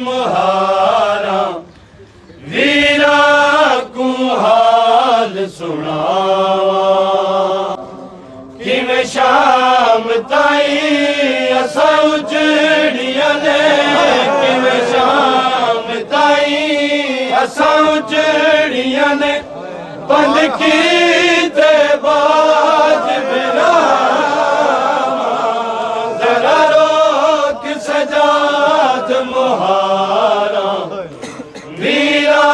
मुहारा वीरा को हाल सुनावा किवें शाम ताई असा उजड़िया ने किवें शाम ताई असा उजड़िया ने बंद की ते बाज जरा रोक सजाद मुहारा वीरा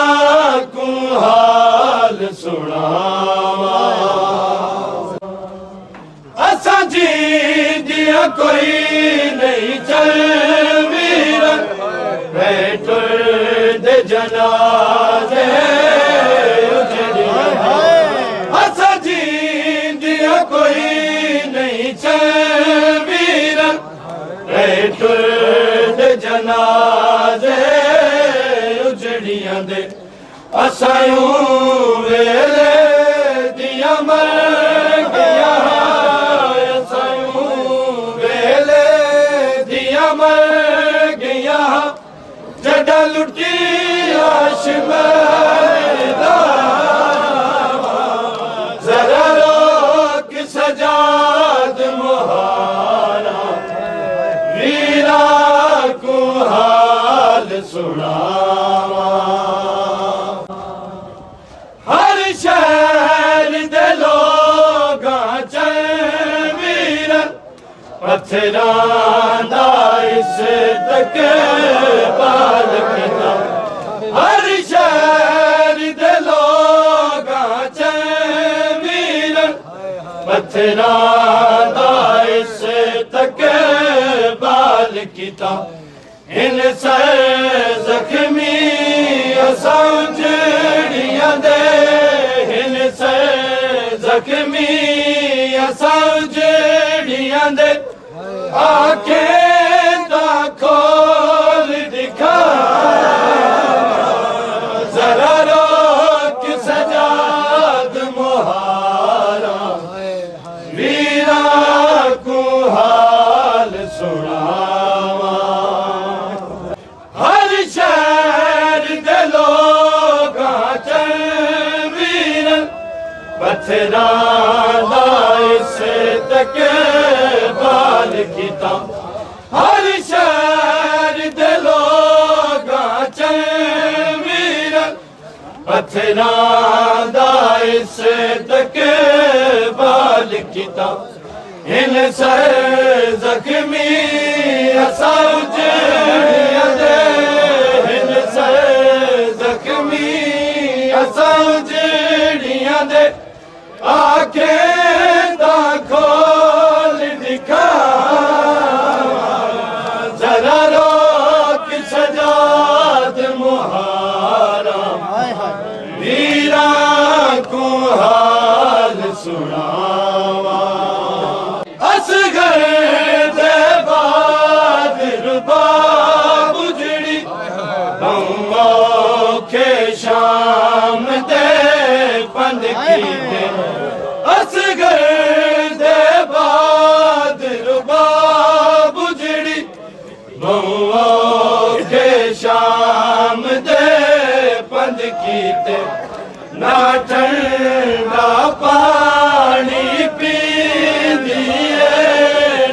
को हाल सुनावा असा जी दिया कोई नहीं चल वीरा बैठुर दे जनाजे असा जी दिया कोई नहीं चल वीरा बैठुर दे जनाजे उजड़िया दे असायूं वेले दिया मर गया असायूं वेले दिया मर गया जड़ा लुटी आश मरदा जरा रोक सजाद मुहारा वीरा को हाल सुनावा हर शहर दे लोगां च वीरा पत्थरां दा इज्जत बाल कीता हर शहर दे लोगां च वीरा पत्थरां दा इज्जत बाल कीता इन सर जख्मी असा उजड़िया दे इन सर जख्मी असा उजड़िया दे आंखें दा खोल दिखा जरा रोक सजाद मुहारा वीरा को हाल सुनावा हर शहर दे लोगां च वीरा पत्थरां दा इज्जत बाल कीता हर शहर दे लोगां च वीरा पत्थरां दा इज्जत बाल कीता इन सर जख्मी असा उजड़िया दे इन सर जख्मी असा उजड़िया दे आंखें दा खोल दिखा जरा रोक सजाद मुहारा वीरा को हाल सुनावा असगर दे बाद रुबाब उजड़ी औखे शाम दे पंद की दे असगर दे बाद रुबाब उजड़ी औखे शाम दे पंद की दे ना ठंडा पानी पींदी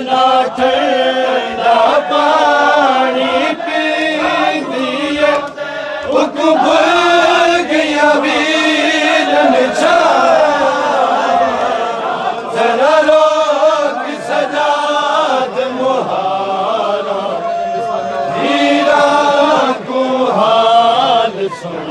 ना ठंडा पानी पींदी भूल गया वीरन जरा रोक सजाद मुहारा वीरा को हाल सुना